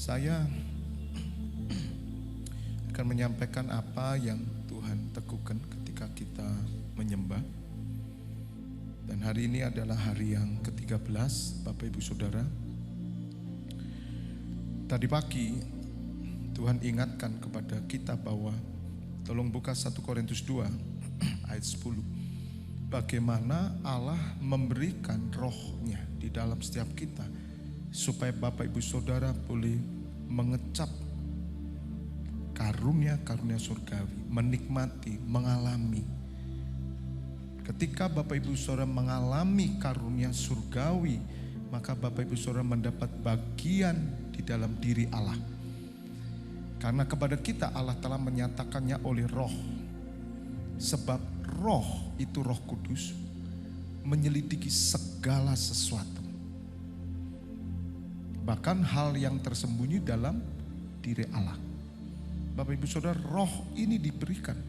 Saya akan menyampaikan apa yang Tuhan teguhkan ketika kita menyembah. Dan hari ini adalah hari yang ke-13, Bapak Ibu Saudara. Tadi pagi Tuhan ingatkan kepada kita bahwa tolong buka 1 Korintus 2 ayat 10. Bagaimana Allah memberikan rohnya di dalam setiap kita supaya Bapak Ibu Saudara boleh mengecap karunia-karunia surgawi, menikmati, mengalami. Ketika Bapak Ibu Saudara mengalami karunia surgawi, maka Bapak Ibu Saudara mendapat bagian di dalam diri Allah. Karena kepada kita Allah telah menyatakannya oleh roh. Sebab roh itu Roh Kudus menyelidiki segala sesuatu. Bahkan hal yang tersembunyi dalam diri Allah. Bapak Ibu Saudara, roh ini diberikan.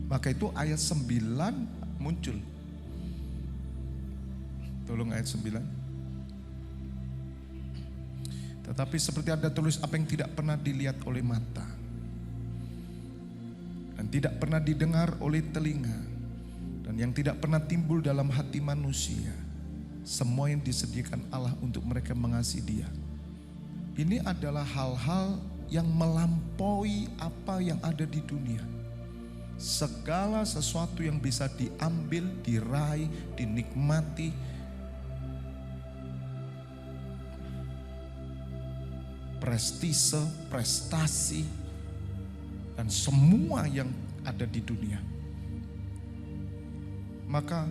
Maka itu ayat 9 muncul. Tolong ayat 9. Tetapi seperti ada tulis apa yang tidak pernah dilihat oleh mata dan tidak pernah didengar oleh telinga dan yang tidak pernah timbul dalam hati manusia, semua yang disediakan Allah untuk mereka mengasihi Dia. Ini adalah hal-hal yang melampaui apa yang ada di dunia. Segala sesuatu yang bisa diambil, diraih, dinikmati, prestise, prestasi, dan semua yang ada di dunia. Maka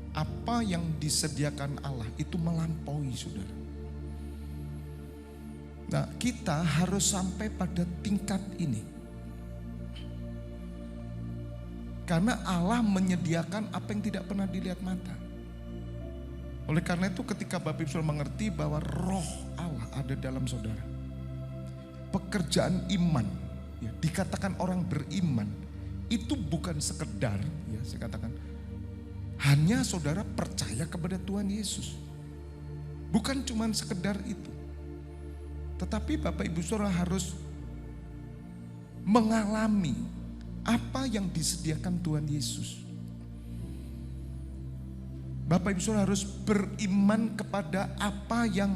apa yang disediakan Allah itu melampaui, saudara. Nah, kita harus sampai pada tingkat ini. Karena Allah menyediakan apa yang tidak pernah dilihat mata. Oleh karena itu ketika Bapak Ibu Saudara mengerti bahwa roh Allah ada dalam saudara. Pekerjaan iman, ya, dikatakan orang beriman, itu bukan sekedar, ya saya katakan, hanya saudara percaya kepada Tuhan Yesus. Bukan cuma sekedar itu. Tetapi Bapak Ibu Saudara harus mengalami apa yang disediakan Tuhan Yesus. Bapak Ibu Saudara harus beriman kepada apa yang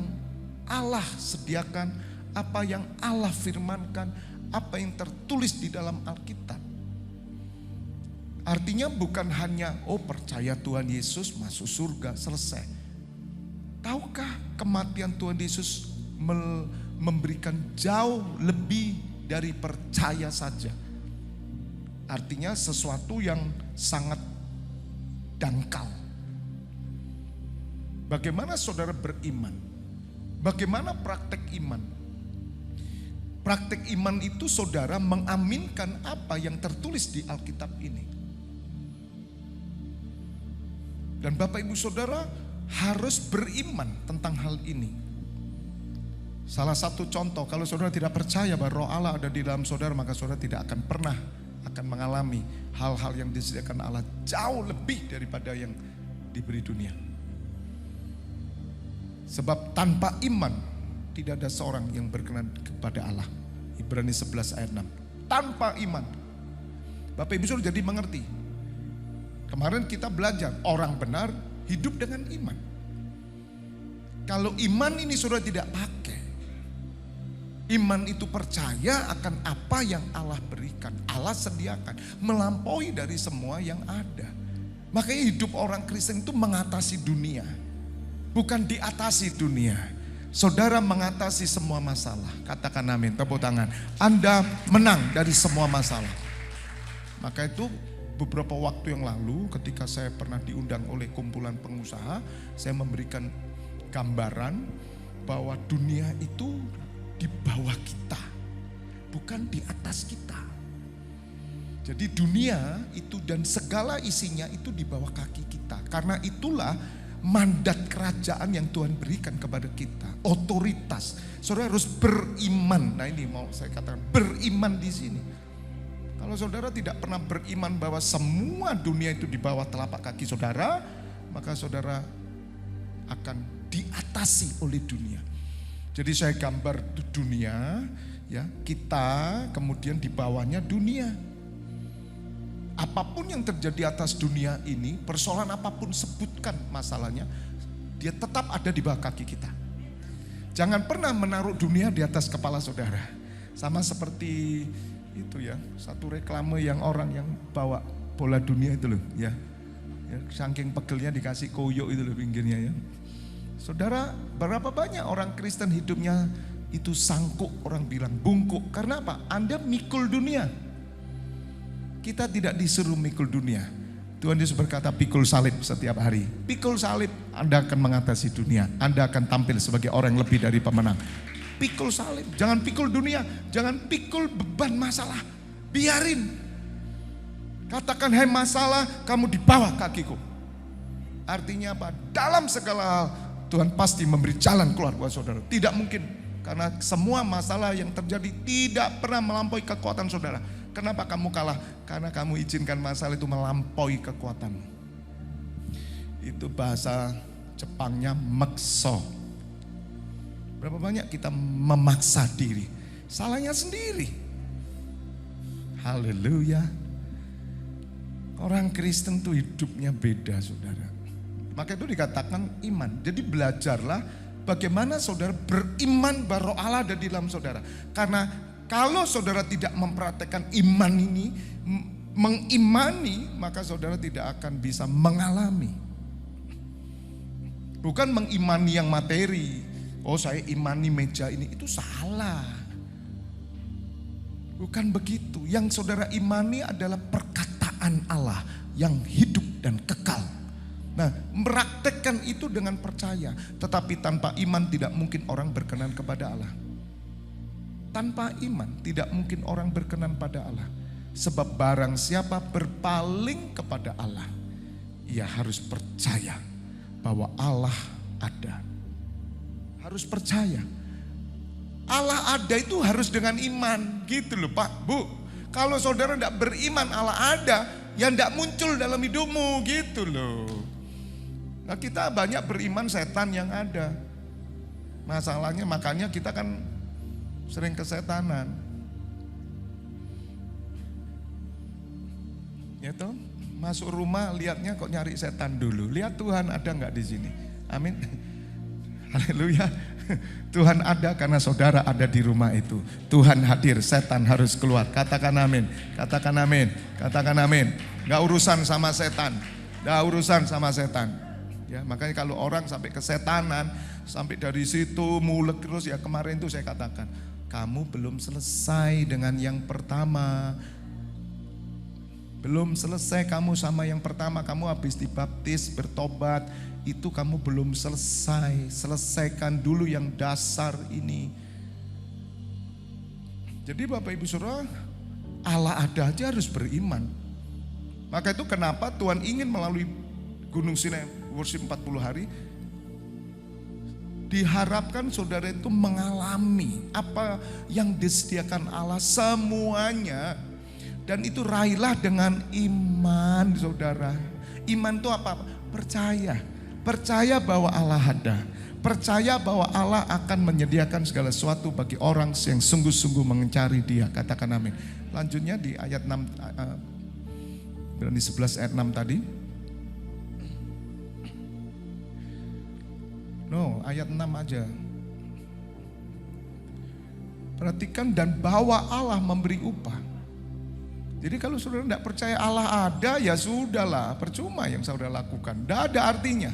Allah sediakan, apa yang Allah firmankan, apa yang tertulis di dalam Alkitab. Artinya bukan hanya percaya Tuhan Yesus masuk surga, selesai. Tahukah kematian Tuhan Yesus memberikan jauh lebih dari percaya saja. Artinya sesuatu yang sangat dangkal. Bagaimana saudara beriman? Bagaimana praktek iman? Praktek iman itu saudara mengaminkan apa yang tertulis di Alkitab ini. Dan Bapak Ibu Saudara harus beriman tentang hal ini. Salah satu contoh, kalau saudara tidak percaya bahwa roh Allah ada di dalam saudara, maka saudara tidak akan pernah akan mengalami hal-hal yang disediakan Allah jauh lebih daripada yang diberi dunia. Sebab tanpa iman tidak ada seorang yang berkenan kepada Allah. Ibrani 11 ayat 6. Tanpa iman. Bapak Ibu Saudara jadi mengerti. Kemarin kita belajar orang benar hidup dengan iman. Kalau iman ini saudara tidak pakai. Iman itu percaya akan apa yang Allah berikan, Allah sediakan, melampaui dari semua yang ada. Makanya hidup orang Kristen itu mengatasi dunia, bukan diatasi dunia. Saudara mengatasi semua masalah. Katakan amin, tepuk tangan. Anda menang dari semua masalah. Maka itu beberapa waktu yang lalu ketika saya pernah diundang oleh kumpulan pengusaha, saya memberikan gambaran bahwa dunia itu di bawah kita, bukan di atas kita. Jadi dunia itu dan segala isinya itu di bawah kaki kita. Karena itulah mandat kerajaan yang Tuhan berikan kepada kita, otoritas. Saudara harus beriman. Nah ini mau saya katakan, beriman di sini. Kalau saudara tidak pernah beriman bahwa semua dunia itu di bawah telapak kaki saudara, maka saudara akan diatasi oleh dunia. Jadi saya gambar dunia, ya, kita kemudian di bawahnya dunia. Apapun yang terjadi atas dunia ini, persoalan apapun sebutkan masalahnya, dia tetap ada di bawah kaki kita. Jangan pernah menaruh dunia di atas kepala saudara. Sama seperti itu ya, satu reklame yang orang yang bawa bola dunia itu loh, ya. Saking pegelnya dikasih koyok itu loh pinggirnya ya. Saudara, berapa banyak orang Kristen hidupnya itu sangkuk, orang bilang bungkuk. Karena apa? Anda mikul dunia. Kita tidak disuruh mikul dunia. Tuhan Yesus berkata pikul salib setiap hari. Pikul salib, Anda akan mengatasi dunia. Anda akan tampil sebagai orang yang lebih dari pemenang. Pikul salib, jangan pikul dunia. Jangan pikul beban masalah. Biarin. Katakan, hai masalah, kamu di bawah kakiku. Artinya apa? Dalam segala hal, Tuhan pasti memberi jalan keluar buat saudara. Tidak mungkin, karena semua masalah yang terjadi tidak pernah melampaui kekuatan saudara. Kenapa kamu kalah? Karena kamu izinkan masalah itu melampaui kekuatan. Itu bahasa Jepangnya makso. Berapa banyak kita memaksa diri? Salahnya sendiri. Haleluya. Orang Kristen tuh hidupnya beda, saudara. Maka itu dikatakan iman. Jadi belajarlah bagaimana saudara beriman bahwa Roh Allah ada di dalam saudara. Karena kalau saudara tidak mempraktekkan iman ini, mengimani, maka saudara tidak akan bisa mengalami. Bukan mengimani yang materi. Oh, saya imani meja ini, itu salah. Bukan begitu. Yang saudara imani adalah perkataan Allah yang hidup dan kekal. Nah, mempraktekkan itu dengan percaya. Tetapi tanpa iman tidak mungkin orang berkenan kepada Allah. Tanpa iman tidak mungkin orang berkenan pada Allah. Sebab barang siapa berpaling kepada Allah, ia harus percaya bahwa Allah ada. Harus percaya. Allah ada itu harus dengan iman. Gitu loh Pak, Bu. Kalau saudara tidak beriman Allah ada, ya tidak muncul dalam hidupmu, gitu loh. Nah, kita banyak beriman setan yang ada. Masalahnya makanya kita kan sering kesetanan. Ya toh, masuk rumah lihatnya kok nyari setan dulu. Lihat Tuhan ada nggak di sini. Amin. Haleluya. Tuhan ada karena saudara ada di rumah itu. Tuhan hadir, setan harus keluar. Katakan amin. Katakan amin. Katakan amin. Gak urusan sama setan. Gak urusan sama setan. Ya, makanya kalau orang sampai kesetanan, sampai dari situ mulek terus, ya kemarin itu saya katakan, kamu belum selesai dengan yang pertama. Belum selesai kamu sama yang pertama, kamu habis dibaptis, bertobat, itu kamu belum selesai. Selesaikan dulu yang dasar ini. Jadi Bapak Ibu Saudara, Allah ada aja harus beriman. Maka itu kenapa Tuhan ingin melalui Gunung Sinai worship 40 hari, diharapkan saudara itu mengalami apa yang disediakan Allah semuanya. Dan itu raihlah dengan iman, saudara. Iman itu apa? Percaya. Percaya bahwa Allah ada. Percaya bahwa Allah akan menyediakan segala sesuatu bagi orang yang sungguh-sungguh mencari Dia. Katakan amin. Lanjutnya di ayat 6, Ibrani 11 ayat 6 tadi. No, ayat 6 aja. Perhatikan, dan bahwa Allah memberi upah. Jadi kalau saudara tidak percaya Allah ada, ya sudahlah, percuma yang saudara lakukan. Tidak ada artinya.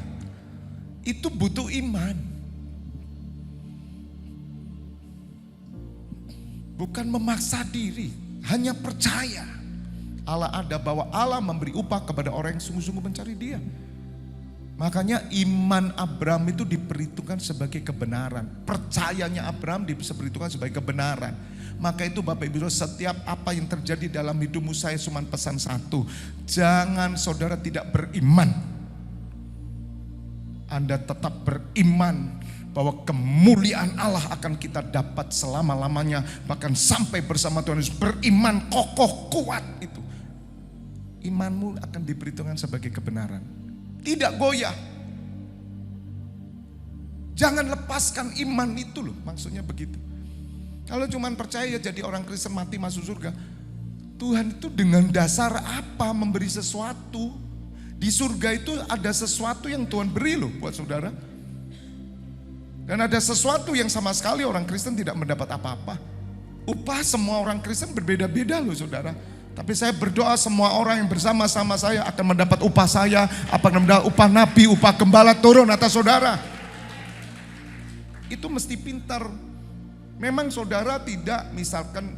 Itu butuh iman. Bukan memaksa diri, hanya percaya. Allah ada, bahwa Allah memberi upah kepada orang yang sungguh-sungguh mencari Dia. Makanya iman Abraham itu diperhitungkan sebagai kebenaran. Percayanya Abraham diperhitungkan sebagai kebenaran. Maka itu Bapak Ibu Saudara, setiap apa yang terjadi dalam hidupmu, saya cuma pesan satu. Jangan saudara tidak beriman. Anda tetap beriman bahwa kemuliaan Allah akan kita dapat selama-lamanya. Bahkan sampai bersama Tuhan Yesus. Beriman kokoh kuat itu. Imanmu akan diperhitungkan sebagai kebenaran. Tidak goyah. Jangan lepaskan iman itu loh, maksudnya begitu. Kalau cuma percaya jadi orang Kristen mati masuk surga, Tuhan itu dengan dasar apa memberi sesuatu? Di surga itu ada sesuatu yang Tuhan beri loh buat saudara. Dan ada sesuatu yang sama sekali orang Kristen tidak mendapat apa-apa. Upah semua orang Kristen berbeda-beda loh saudara. Tapi saya berdoa semua orang yang bersama-sama saya akan mendapat upah saya, akan mendapat upah nabi, upah gembala turun atas saudara. Itu mesti pintar. Memang saudara tidak, misalkan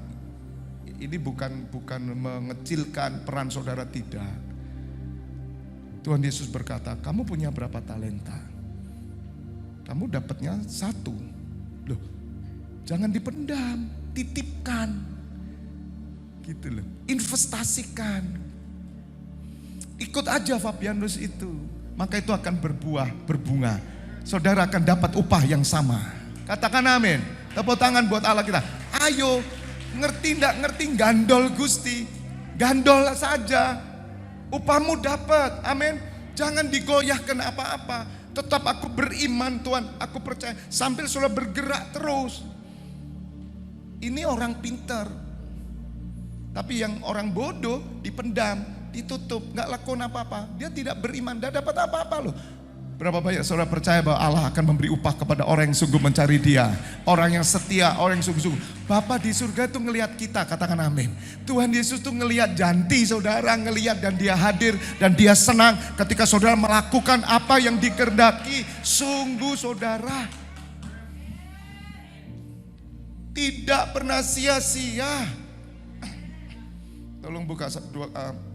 ini bukan mengecilkan peran saudara, tidak. Tuhan Yesus berkata, kamu punya berapa talenta? Kamu dapatnya 1. Loh, jangan dipendam, titipkan. Gitu loh, investasikan. Ikut aja Fabianus itu, maka itu akan berbuah, berbunga. Saudara akan dapat upah yang sama. Katakan amin. Tepuk tangan buat Allah kita. Ayo, ngerti enggak ngerti, gandol Gusti. Gandol saja. Upahmu dapat. Amin. Jangan digoyahkan apa-apa. Tetap aku beriman Tuhan, aku percaya. Sambil saudara bergerak terus. Ini orang pintar. Tapi yang orang bodoh dipendam, ditutup, nggak lakukan apa-apa. Dia tidak beriman, tidak dapat apa-apa loh. Berapa banyak saudara percaya bahwa Allah akan memberi upah kepada orang yang sungguh mencari Dia, orang yang setia, orang yang sungguh-sungguh. Bapa di surga itu ngelihat kita, katakan amin. Tuhan Yesus tuh ngelihat janti saudara, ngelihat dan Dia hadir dan Dia senang ketika saudara melakukan apa yang dikehendaki. Sungguh saudara, tidak pernah sia-sia. Tolong buka 2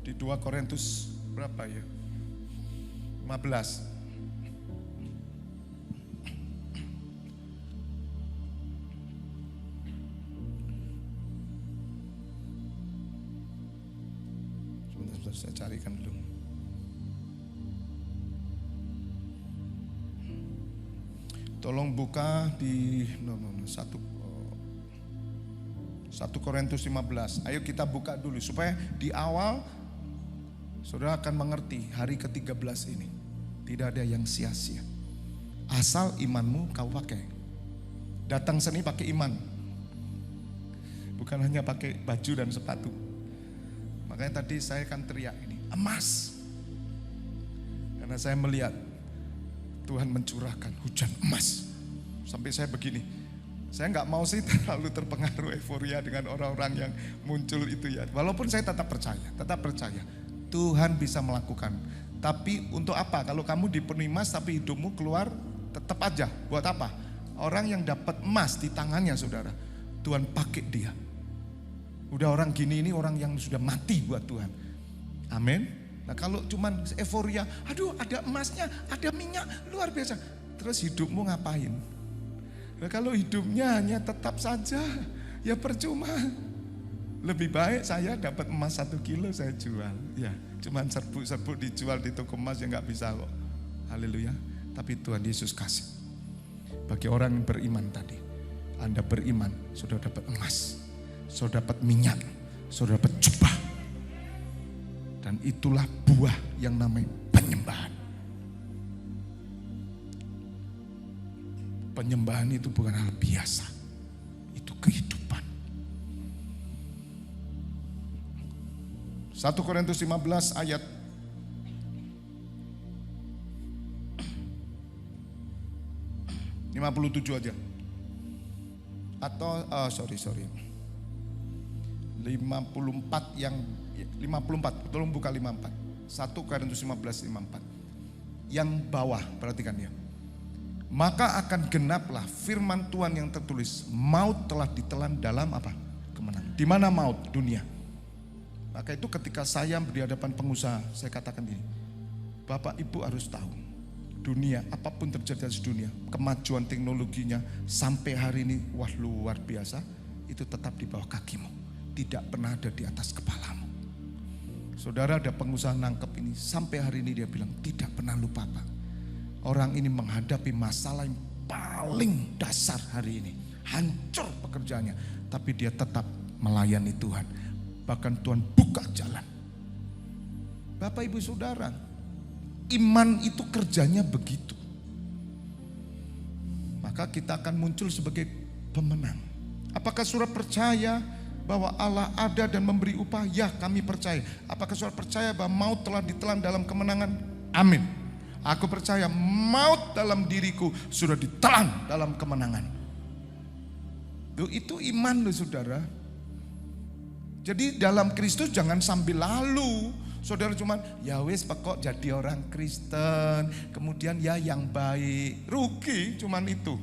di 2 Korintus berapa ya? 15. Sebentar saya carikan dulu. Tolong buka di 1 Korintus 15. Ayo kita buka dulu supaya di awal saudara akan mengerti hari ke-13 ini. Tidak ada yang sia-sia. Asal imanmu kau pakai. Datang sini pakai iman. Bukan hanya pakai baju dan sepatu. Makanya tadi saya kan teriak ini, emas. Karena saya melihat Tuhan mencurahkan hujan emas. Sampai saya begini. Saya nggak mau sih terlalu terpengaruh euforia dengan orang-orang yang muncul itu ya. Walaupun saya tetap percaya. Tuhan bisa melakukan. Tapi untuk apa? Kalau kamu dipenuhi emas tapi hidupmu keluar, tetap aja. Buat apa? Orang yang dapat emas di tangannya saudara, Tuhan pakai dia. Udah orang gini ini orang yang sudah mati buat Tuhan. Amin. Nah kalau cuman euforia, aduh ada emasnya, ada minyak, luar biasa. Terus hidupmu ngapain? Nah kalau hidupnya hanya tetap saja, ya percuma. Lebih baik saya dapat emas 1 kilo saya jual. Ya, cuman serbu-serbu dijual di toko emas ya nggak bisa kok. Haleluya. Tapi Tuhan Yesus kasih. Bagi orang yang beriman tadi, Anda beriman, sudah dapat emas, sudah dapat minyak, sudah dapat jubah. Dan itulah buah yang namanya penyembahan. Penyembahan itu bukan hal biasa, itu kehidupan. 1 Korintus 15 ayat 57 aja. Atau 54 yang 54, tolong buka 54. 1 Korintus 15 54. Yang bawah, perhatikan ya. Maka akan genaplah firman Tuhan yang tertulis, maut telah ditelan dalam apa? Kemenangan. Di mana maut? Dunia. Maka itu ketika saya di hadapan pengusaha, saya katakan gini, Bapak Ibu harus tahu, dunia, apapun terjadi di dunia, kemajuan teknologinya sampai hari ini, wah luar biasa, itu tetap di bawah kakimu, tidak pernah ada di atas kepalamu. Saudara ada pengusaha nangkep ini, sampai hari ini dia bilang, tidak pernah lupa Pak. Orang ini menghadapi masalah yang paling dasar hari ini, hancur pekerjaannya, tapi dia tetap melayani Tuhan. Bahkan Tuhan buka jalan. Bapak Ibu Saudara, iman itu kerjanya begitu. Maka kita akan muncul sebagai pemenang. Apakah saudara percaya bahwa Allah ada dan memberi upah? Ya, kami percaya. Apakah saudara percaya bahwa maut telah ditelan dalam kemenangan? Amin. Aku percaya maut dalam diriku sudah ditelan dalam kemenangan. Itu iman loh saudara. Jadi dalam Kristus jangan sambil lalu. Saudara cuman ya wis pokok jadi orang Kristen, kemudian ya yang baik, rugi cuman itu.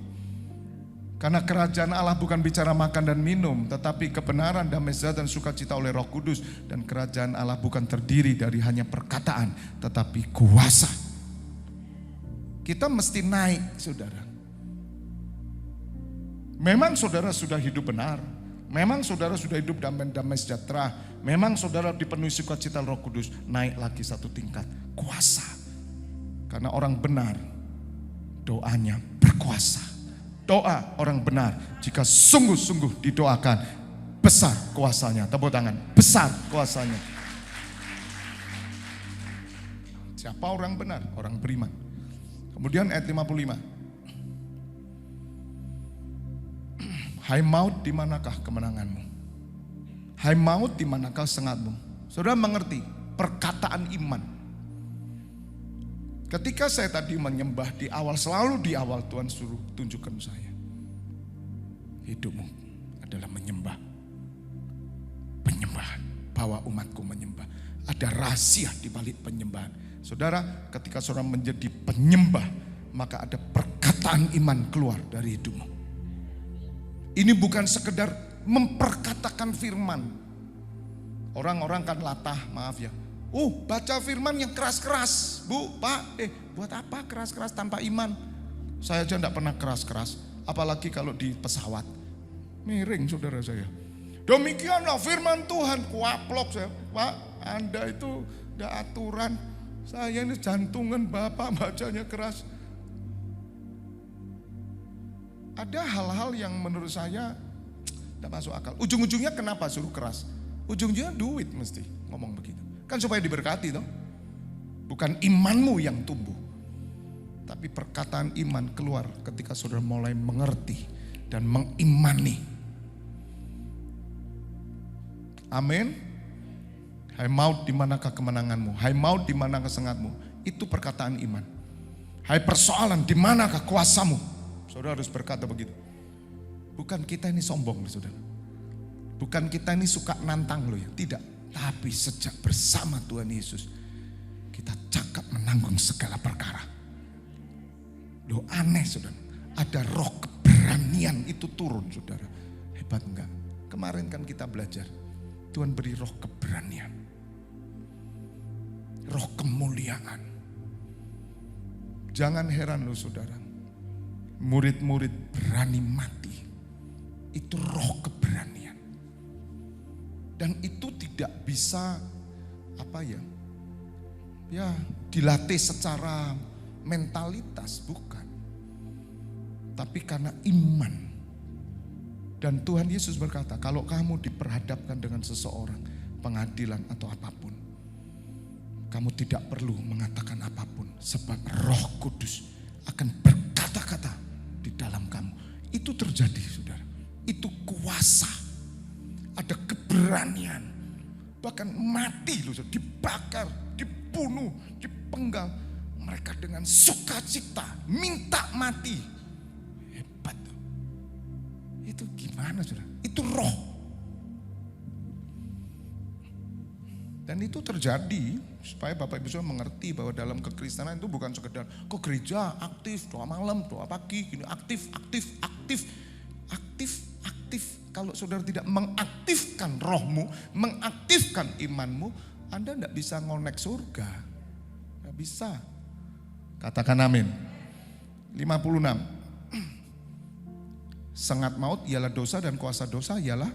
Karena kerajaan Allah bukan bicara makan dan minum, tetapi kebenaran, damai sejahtera dan sukacita oleh Roh Kudus. Dan kerajaan Allah bukan terdiri dari hanya perkataan, tetapi kuasa. Kita mesti naik saudara. Memang saudara sudah hidup benar. Memang saudara sudah hidup damai sejahtera. Memang saudara dipenuhi sukacita Roh Kudus. Naik lagi satu tingkat, kuasa. Karena orang benar doanya berkuasa. Doa orang benar jika sungguh-sungguh didoakan, besar kuasanya. Tepuk tangan, besar kuasanya. Siapa orang benar? Orang beriman. Kemudian ayat 55. Hai maut, di manakah kemenanganmu? Hai maut, di manakah sengatmu? Saudara mengerti perkataan iman. Ketika saya tadi menyembah di awal, selalu di awal Tuhan suruh tunjukkan saya. Hidupmu adalah menyembah. Penyembahan, bawa umatku menyembah. Ada rahasia di balik penyembahan. Saudara, ketika saudara menjadi penyembah, maka ada perkataan iman keluar dari hidupmu. Ini bukan sekedar memperkatakan firman. Orang-orang kan latah, maaf ya. Baca firman yang keras-keras. Bu, Pak, buat apa keras-keras tanpa iman? Saya aja enggak pernah keras-keras. Apalagi kalau di pesawat. Miring saudara saya. Demikianlah firman Tuhan. Kuaplok saya. Pak, Anda itu enggak aturan. Saya ini jantungan Bapak bacanya keras. Ada hal-hal yang menurut saya tidak masuk akal. Ujung-ujungnya kenapa suruh keras? Ujung-ujungnya duit mesti ngomong begitu. Kan supaya diberkati toh. Bukan imanmu yang tumbuh. Tapi perkataan iman keluar ketika saudara mulai mengerti dan mengimani. Amin. Hai maut, di manakah kemenanganmu? Hai maut, di manakah sengatmu? Itu perkataan iman. Hai persoalan, di manakah kuasamu? Saudara harus berkata begitu. Bukan kita ini sombong, saudara. Bukan kita ini suka nantang loh ya. Tidak. Tapi sejak bersama Tuhan Yesus, kita cakap menanggung segala perkara. Loh aneh saudara. Ada roh keberanian itu turun saudara. Hebat enggak? Kemarin kan kita belajar. Tuhan beri roh keberanian. Roh kemuliaan. Jangan heran loh saudara. Murid-murid berani mati. Itu roh keberanian. Dan itu tidak bisa dilatih secara mentalitas, bukan. Tapi karena iman. Dan Tuhan Yesus berkata, kalau kamu diperhadapkan dengan seseorang, pengadilan atau apapun, kamu tidak perlu mengatakan apapun, sebab Roh Kudus akan berkata-kata di dalam kamu. Itu terjadi saudara. Itu kuasa. Ada keberanian. Bahkan mati loh, dibakar, dibunuh, dipenggal. Mereka dengan sukacita minta mati. Hebat. Itu gimana saudara? Itu roh. Dan itu terjadi supaya Bapak Ibu Saudara mengerti bahwa dalam kekristenan itu bukan sekedar ke gereja aktif, doa malam, doa pagi, gini aktif. Kalau saudara tidak mengaktifkan rohmu, mengaktifkan imanmu, Anda tidak bisa ngonek surga. Tidak bisa. Katakan amin. 56. Sengat maut ialah dosa dan kuasa dosa ialah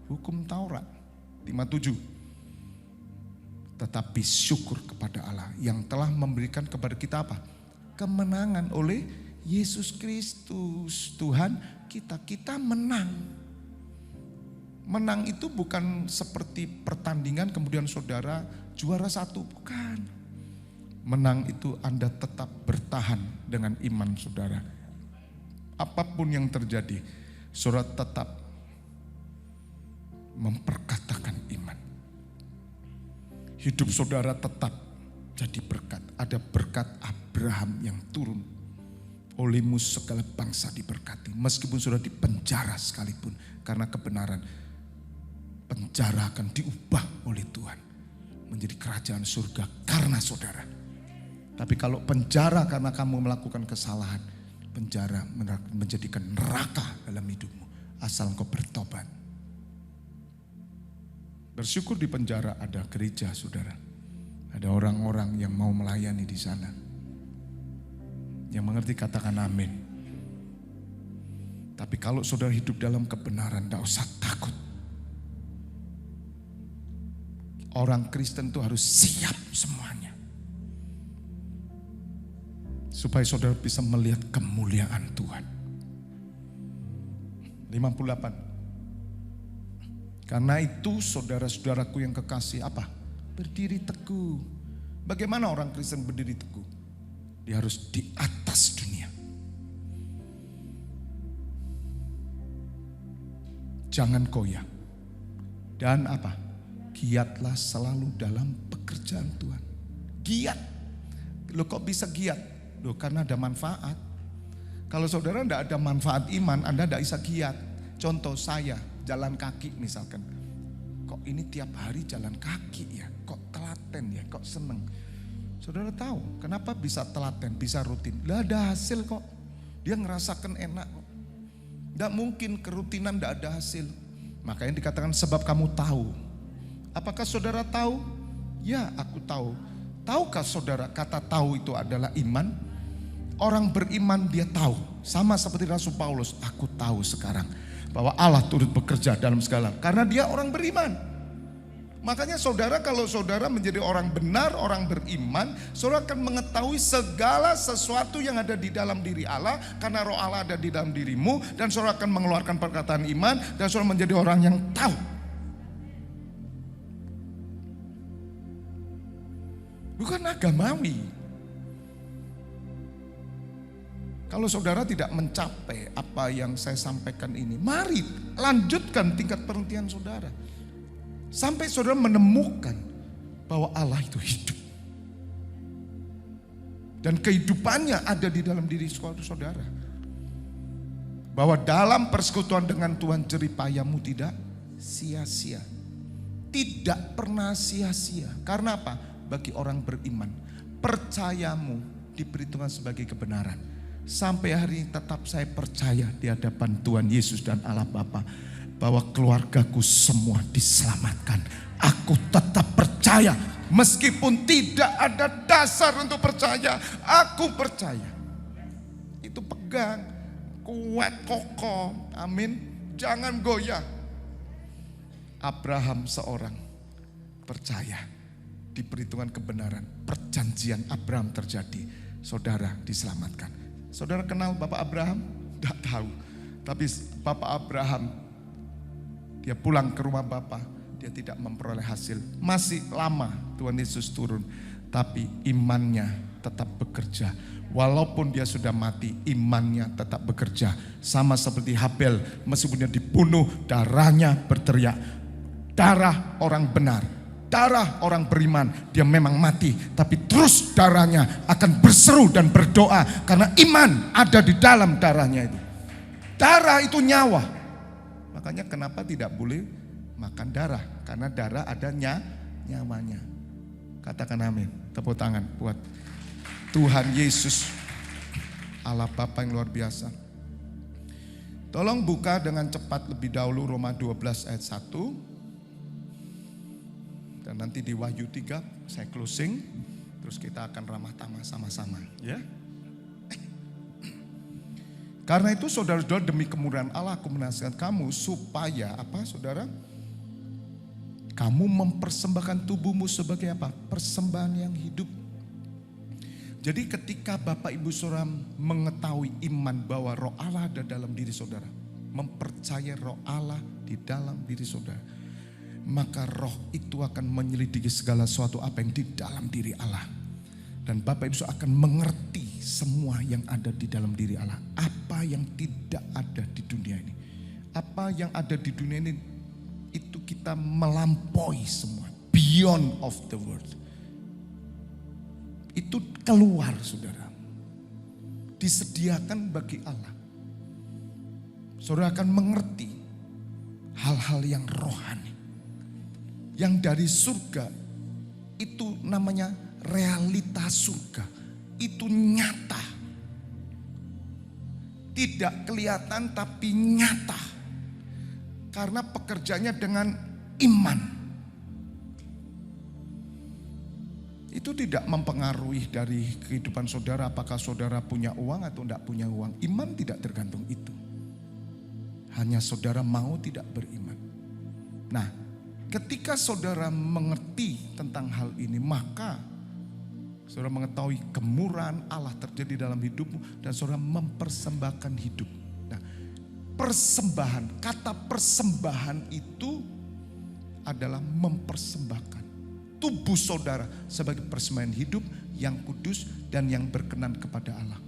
hukum Taurat. 57. Tetapi syukur kepada Allah yang telah memberikan kepada kita apa? Kemenangan oleh Yesus Kristus. Tuhan kita menang. Menang itu bukan seperti pertandingan kemudian saudara juara satu, bukan. Menang itu Anda tetap bertahan dengan iman saudara. Apapun yang terjadi, saudara tetap memperkatakan iman. Hidup saudara tetap jadi berkat. Ada berkat Abraham yang turun. Olehmu segala bangsa diberkati. Meskipun saudara dipenjara sekalipun karena kebenaran, penjara akan diubah oleh Tuhan menjadi kerajaan surga karena saudara. Tapi kalau penjara karena kamu melakukan kesalahan, penjara menjadikan neraka dalam hidupmu asal engkau bertobat. Bersyukur di penjara ada gereja saudara. Ada orang-orang yang mau melayani di sana. Yang mengerti katakan amin. Tapi kalau saudara hidup dalam kebenaran, tidak usah takut. Orang Kristen itu harus siap semuanya. Supaya saudara bisa melihat kemuliaan Tuhan. 58. Karena itu saudara-saudaraku yang kekasih apa? Berdiri teguh. Bagaimana orang Kristen berdiri teguh? Dia harus di atas dunia. Jangan goyah. Dan apa? Giatlah selalu dalam pekerjaan Tuhan. Giat. Loh kok bisa giat? Loh karena ada manfaat. Kalau saudara tidak ada manfaat iman, Anda tidak bisa giat. Contoh saya jalan kaki misalkan. Kok ini tiap hari jalan kaki ya? Kok telaten ya? Kok seneng? Saudara tahu kenapa bisa telaten, bisa rutin? Lah ada hasil kok. Dia ngerasakan enak kok. Tidak mungkin kerutinan tidak ada hasil. Makanya dikatakan sebab kamu tahu. Apakah saudara tahu? Ya aku tahu. Tahukah saudara kata tahu itu adalah iman? Orang beriman dia tahu. Sama seperti Rasul Paulus. Aku tahu sekarang bahwa Allah turut bekerja dalam segala. Karena dia orang beriman. Makanya saudara kalau saudara menjadi orang benar, orang beriman, saudara akan mengetahui segala sesuatu yang ada di dalam diri Allah. Karena roh Allah ada di dalam dirimu. Dan saudara akan mengeluarkan perkataan iman. Dan saudara menjadi orang yang tahu. Bukan agamawi. Kalau saudara tidak mencapai apa yang saya sampaikan ini, mari lanjutkan tingkat pengertian saudara. Sampai saudara menemukan bahwa Allah itu hidup. Dan kehidupannya ada di dalam diri saudara. Bahwa dalam persekutuan dengan Tuhan jeripayamu tidak sia-sia. Tidak pernah sia-sia. Karena apa? Bagi orang beriman, percayamu diperhitungkan sebagai kebenaran. Sampai hari ini tetap saya percaya di hadapan Tuhan Yesus dan Allah Bapa bahwa keluargaku semua diselamatkan. Aku tetap percaya meskipun tidak ada dasar untuk percaya. Aku percaya. Itu pegang, kuat, kokoh. Amin. Jangan goyah. Abraham seorang percaya di perhitungan kebenaran. Perjanjian Abraham terjadi. Saudara diselamatkan. Saudara kenal Bapak Abraham? Tidak tahu. Tapi Bapak Abraham, dia pulang ke rumah Bapak, dia tidak memperoleh hasil. Masih lama Tuhan Yesus turun. Tapi imannya tetap bekerja. Walaupun dia sudah mati, imannya tetap bekerja. Sama seperti Habel, meskipun dia dibunuh, darahnya berteriak. Darah orang benar. Darah orang beriman, dia memang mati, tapi terus darahnya akan berseru dan berdoa karena iman ada di dalam darahnya itu. Darah itu nyawa. Makanya kenapa tidak boleh makan darah? Karena darah ada nyawanya. Katakan amin. Tepuk tangan buat Tuhan Yesus, Allah Bapa yang luar biasa. Tolong buka dengan cepat lebih dahulu Roma 12 ayat 1. Dan nanti di Wahyu 3 saya closing. Terus kita akan ramah tamah sama-sama ya. Karena itu saudara-saudara demi kemurahan Allah aku menasihatkan kamu supaya apa saudara? Kamu mempersembahkan tubuhmu sebagai apa? Persembahan yang hidup. Jadi ketika Bapak Ibu Saudara mengetahui iman bahwa roh Allah ada dalam diri saudara. Mempercayai roh Allah di dalam diri saudara. maka roh itu akan menyelidiki segala sesuatu apa yang di dalam diri Allah. Dan Bapak Ibu akan mengerti semua yang ada di dalam diri Allah. Apa yang tidak ada di dunia ini. Apa yang ada di dunia ini itu kita melampaui semua. Beyond of the world. Itu keluar, saudara. Disediakan bagi Allah. Saudara akan mengerti hal-hal yang rohani. Yang dari surga itu namanya realitas surga. Itu nyata. Tidak kelihatan tapi nyata. Karena pekerjaannya dengan iman. Itu tidak mempengaruhi dari kehidupan saudara apakah saudara punya uang atau tidak punya uang. Iman tidak tergantung itu. Hanya saudara mau tidak beriman. Nah, ketika saudara mengerti tentang hal ini, maka saudara mengetahui kemurahan Allah terjadi dalam hidupmu dan saudara mempersembahkan hidup. Nah, persembahan, kata persembahan itu adalah mempersembahkan tubuh saudara sebagai persembahan hidup yang kudus dan yang berkenan kepada Allah.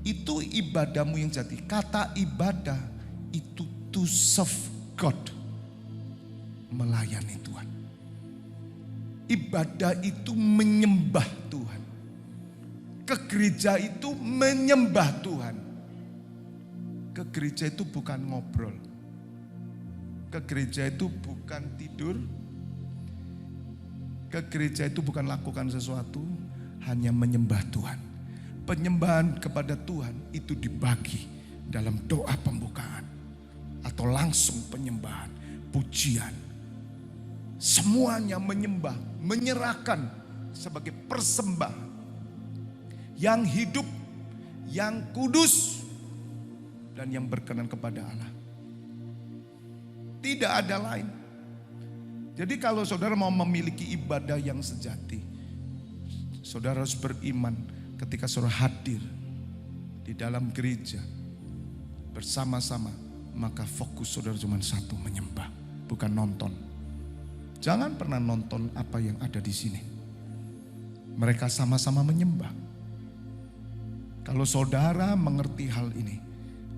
Itu ibadahmu yang jati. Kata ibadah itu to serve God, melayani Tuhan. Ibadah itu menyembah Tuhan. Ke gereja itu menyembah Tuhan. Ke gereja itu bukan ngobrol. Ke gereja itu bukan tidur. Ke gereja itu bukan lakukan sesuatu, hanya menyembah Tuhan. Penyembahan kepada Tuhan itu dibagi dalam doa pembukaan atau langsung penyembahan, pujian. Semuanya menyembah, menyerahkan sebagai persembahan yang hidup, yang kudus, dan yang berkenan kepada Allah. Tidak ada lain. Jadi kalau saudara mau memiliki ibadah yang sejati, saudara harus beriman ketika saudara hadir di dalam gereja bersama-sama, maka fokus saudara cuma satu, menyembah, bukan nonton. Jangan pernah nonton apa yang ada di sini. Mereka sama-sama menyembah. Kalau saudara mengerti hal ini,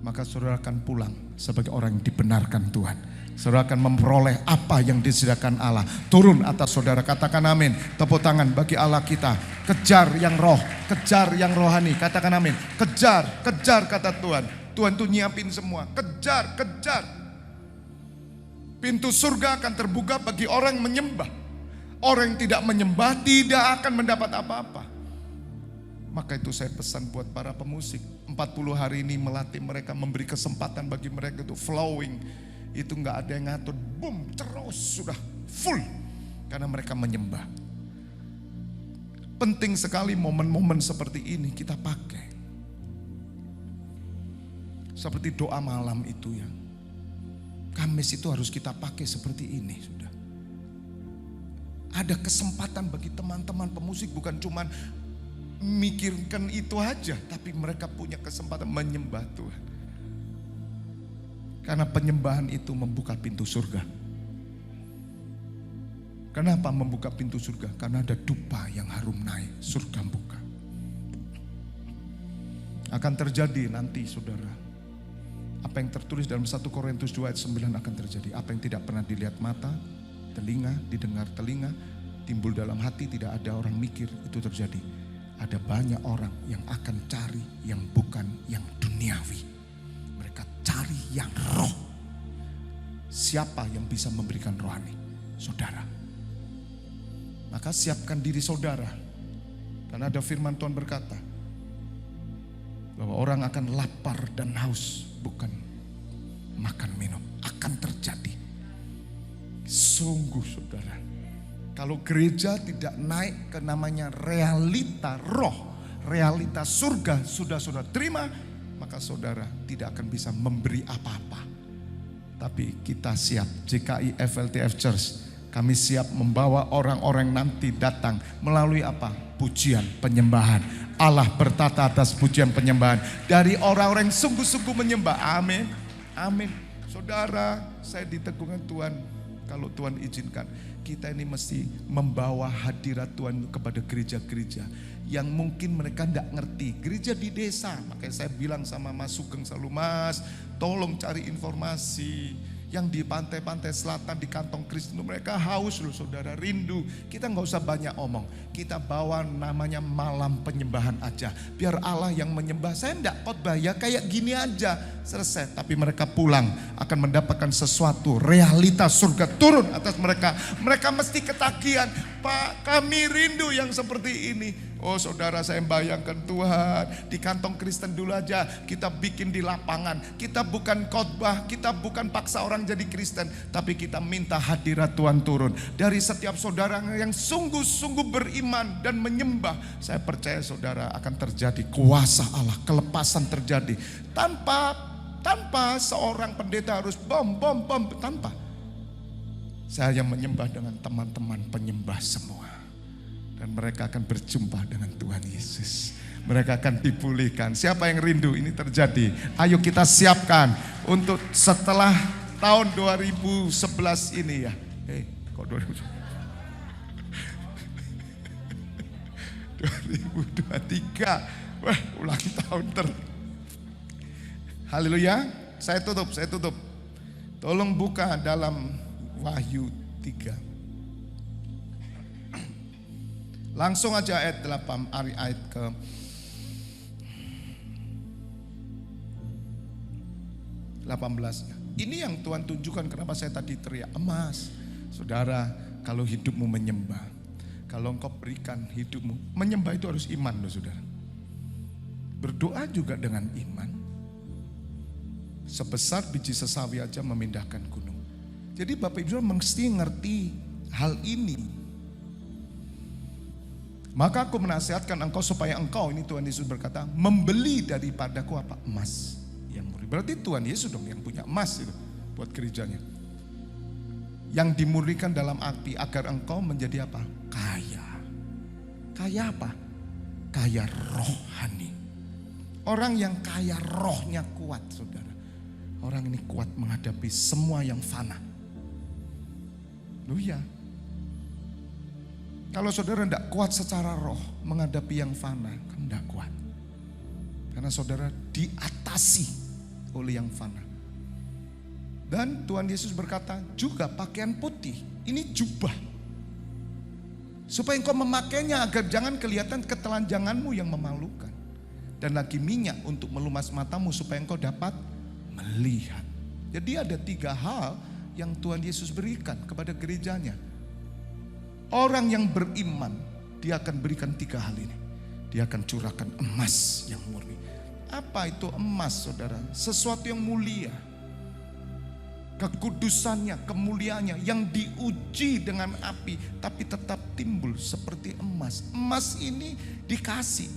maka saudara akan pulang sebagai orang yang dibenarkan Tuhan. Saudara akan memperoleh apa yang disediakan Allah. Turun atas saudara, katakan amin. Tepuk tangan bagi Allah kita. Kejar yang roh, kejar yang rohani. Katakan amin. Kejar, kejar kata Tuhan. Tuhan tuh nyiapin semua. Kejar, kejar. Pintu surga akan terbuka bagi orang yang menyembah. Orang yang tidak menyembah tidak akan mendapat apa-apa. Maka itu saya pesan buat para pemusik. 40 hari ini melatih mereka, memberi kesempatan bagi mereka itu flowing. Itu gak ada yang ngatur, boom, terus sudah full. Karena mereka menyembah. Penting sekali momen-momen seperti ini kita pakai. Seperti doa malam itu ya. Kamis itu harus kita pakai seperti ini sudah. Ada kesempatan bagi teman-teman pemusik, bukan cuman mikirkan itu aja, tapi mereka punya kesempatan menyembah Tuhan. Karena penyembahan itu membuka pintu surga. Kenapa membuka pintu surga? Karena ada dupa yang harum naik, surga buka. Akan terjadi nanti saudara. Apa yang tertulis dalam 1 Korintus 2 ayat 9 akan terjadi. Apa yang tidak pernah dilihat mata, telinga, didengar telinga, timbul dalam hati, tidak ada orang mikir, itu terjadi. Ada banyak orang yang akan cari yang bukan yang duniawi. Mereka cari yang roh. Siapa yang bisa memberikan rohani? Saudara. Maka siapkan diri saudara. Karena ada firman Tuhan berkata, bahwa orang akan lapar dan haus, bukan makan minum. Akan terjadi. Sungguh saudara. Kalau gereja tidak naik ke namanya realita roh, realita surga, sudah saudara terima, maka saudara tidak akan bisa memberi apa-apa. Tapi kita siap, JKI FLTF Church, kami siap membawa orang-orang nanti datang melalui apa? Pujian, penyembahan. Allah bertata atas pujian penyembahan. Dari orang-orang yang sungguh-sungguh menyembah. Amin. Amin. Saudara, saya diteguhkan Tuhan. kalau Tuhan izinkan, kita ini mesti membawa hadirat Tuhan kepada gereja-gereja yang mungkin mereka tidak ngerti. Gereja di desa, makanya saya bilang sama Mas Sugeng selalu, Mas, tolong cari informasi. Yang di pantai-pantai selatan di kantong Kristen, mereka haus loh saudara, rindu. Kita nggak usah banyak omong, kita bawa namanya malam penyembahan aja. Biar Allah yang menyembah. Saya enggak khotbah ya kayak gini aja, selesai. Tapi mereka pulang akan mendapatkan sesuatu, realitas surga turun atas mereka. Mereka mesti ketagihan, Pak kami rindu yang seperti ini. Oh saudara, saya bayangkan Tuhan, di kantong Kristen dulu aja kita bikin di lapangan. Kita bukan khotbah, kita bukan paksa orang jadi Kristen, tapi kita minta hadirat Tuhan turun dari setiap saudara yang sungguh-sungguh beriman dan menyembah. Saya percaya saudara akan terjadi kuasa Allah, kelepasan terjadi tanpa seorang pendeta harus bom, tanpa. Saya menyembah dengan teman-teman penyembah semua. Dan mereka akan berjumpa dengan Tuhan Yesus. Mereka akan dipulihkan. Siapa yang rindu ini terjadi? Ayo kita siapkan untuk setelah tahun 2011 ini ya. Kok 2023. Wah, ulang tahun Haleluya. Saya tutup. Tolong buka dalam Wahyu 3. Langsung aja ayat 8, ayat ke 18. Ini yang Tuhan tunjukkan kenapa saya tadi teriak emas. Saudara, kalau hidupmu menyembah, kalau engkau berikan hidupmu, menyembah itu harus iman loh saudara. Berdoa juga dengan iman. Sebesar biji sesawi aja memindahkan gunung. Jadi Bapak Ibu mesti ngerti hal ini. Maka aku menasihatkan engkau supaya engkau, ini Tuhan Yesus berkata, membeli daripadaku apa? Emas yang murni. Berarti Tuhan Yesus dong yang punya emas itu buat gerejanya. Yang dimurnikan dalam api agar engkau menjadi apa? Kaya. Kaya apa? Kaya rohani. Orang yang kaya rohnya kuat saudara. Orang ini kuat menghadapi semua yang fana. Loh ya. Kalau saudara tidak kuat secara roh menghadapi yang fana, kan tidak kuat. Karena saudara diatasi oleh yang fana. Dan Tuhan Yesus berkata juga pakaian putih, ini jubah. Supaya engkau memakainya agar jangan kelihatan ketelanjanganmu yang memalukan. Dan lagi minyak untuk melumas matamu supaya engkau dapat melihat. Jadi ada 3 hal yang Tuhan Yesus berikan kepada gerejanya. Orang yang beriman, dia akan berikan 3 hal ini. Dia akan curahkan emas yang murni. Apa itu emas saudara? Sesuatu yang mulia. Kekudusannya, kemuliaannya yang diuji dengan api. Tapi tetap timbul seperti emas. Emas ini dikasih.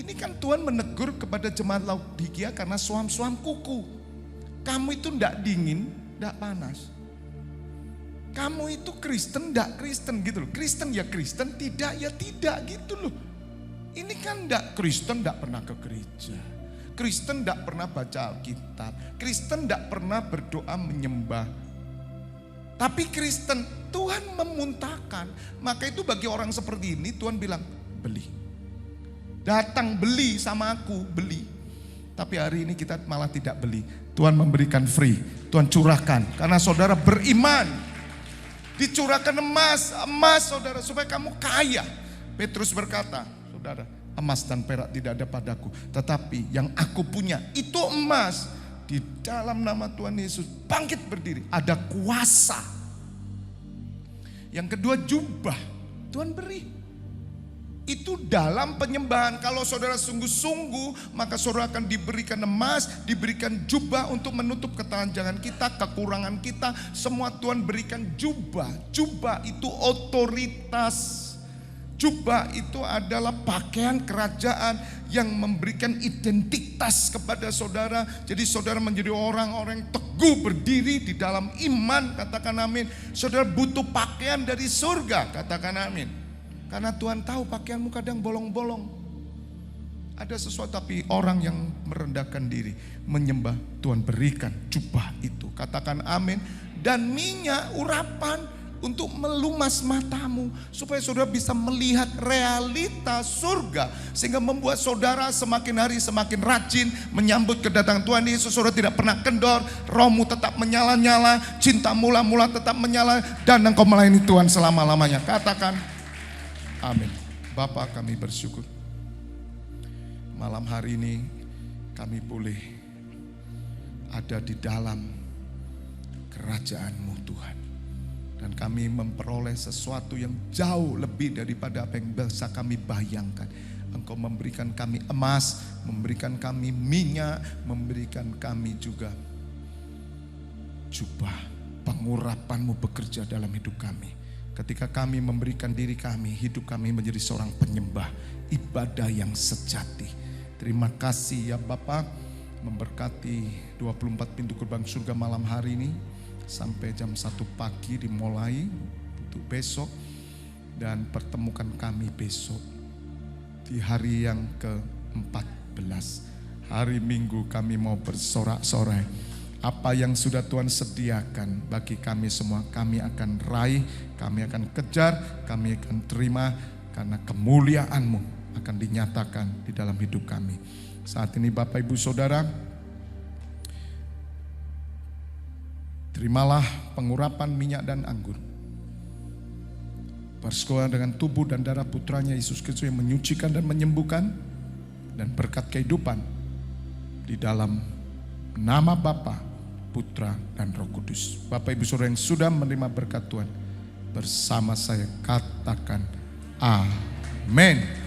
Ini kan Tuhan menegur kepada jemaat Laodikia karena suam-suam kuku. Kamu itu tidak dingin, tidak panas. Kamu itu Kristen, enggak Kristen gitu loh. Kristen ya Kristen, tidak ya tidak gitu loh. Ini kan enggak Kristen, enggak pernah ke gereja. Kristen enggak pernah baca Alkitab. Kristen enggak pernah berdoa menyembah. Tapi Kristen, Tuhan memuntahkan. Maka itu bagi orang seperti ini Tuhan bilang, beli. Datang beli sama aku, beli. Tapi hari ini kita malah tidak beli. Tuhan memberikan free, Tuhan curahkan. Karena saudara beriman. Dicurahkan emas saudara supaya kamu kaya. Petrus berkata, saudara, emas dan perak tidak ada padaku, tetapi yang aku punya itu emas. Di dalam nama Tuhan Yesus bangkit berdiri, ada kuasa. Yang kedua jubah, Tuhan beri. Itu dalam penyembahan. Kalau saudara sungguh-sungguh, maka saudara akan diberikan emas, diberikan jubah untuk menutup ketelanjangan kita, kekurangan kita. Semua Tuhan berikan jubah. Jubah itu otoritas. Jubah itu adalah pakaian kerajaan yang memberikan identitas kepada saudara. Jadi saudara menjadi orang-orang yang teguh berdiri di dalam iman, katakan amin. Saudara butuh pakaian dari surga, katakan amin. Karena Tuhan tahu pakaianmu kadang bolong-bolong. Ada sesuatu, tapi orang yang merendahkan diri, menyembah, Tuhan berikan jubah itu. Katakan amin. dan minyak urapan untuk melumas matamu, supaya saudara bisa melihat realita surga, sehingga membuat saudara semakin hari semakin rajin menyambut kedatangan Tuhan Yesus. Saudara tidak pernah kendor, rohmu tetap menyala-nyala, cinta mula-mula tetap menyala, dan engkau melayani Tuhan selama-lamanya. Katakan amin. Bapa, kami bersyukur malam hari ini kami boleh ada di dalam kerajaan-Mu Tuhan. Dan kami memperoleh sesuatu yang jauh lebih daripada apa yang bisa kami bayangkan. Engkau memberikan kami emas, memberikan kami minyak, memberikan kami juga jubah. Pengurapan-Mu bekerja dalam hidup kami. Ketika kami memberikan diri kami, hidup kami menjadi seorang penyembah, ibadah yang sejati. Terima kasih ya Bapa, memberkati 24 pintu gerbang surga malam hari ini. Sampai jam 1 pagi dimulai untuk besok. Dan pertemukan kami besok di hari yang ke-14. Hari Minggu kami mau bersorak-sorai. Apa yang sudah Tuhan sediakan bagi kami semua, kami akan raih, kami akan kejar, kami akan terima. Karena kemuliaan-Mu akan dinyatakan di dalam hidup kami. Saat ini Bapak Ibu Saudara, terimalah pengurapan minyak dan anggur. Persekutuan dengan tubuh dan darah putranya Yesus Kristus yang menyucikan dan menyembuhkan. Dan berkat kehidupan di dalam nama Bapa, Putra dan Roh Kudus. Bapak Ibu Saudara yang sudah menerima berkat Tuhan, bersama saya katakan amin.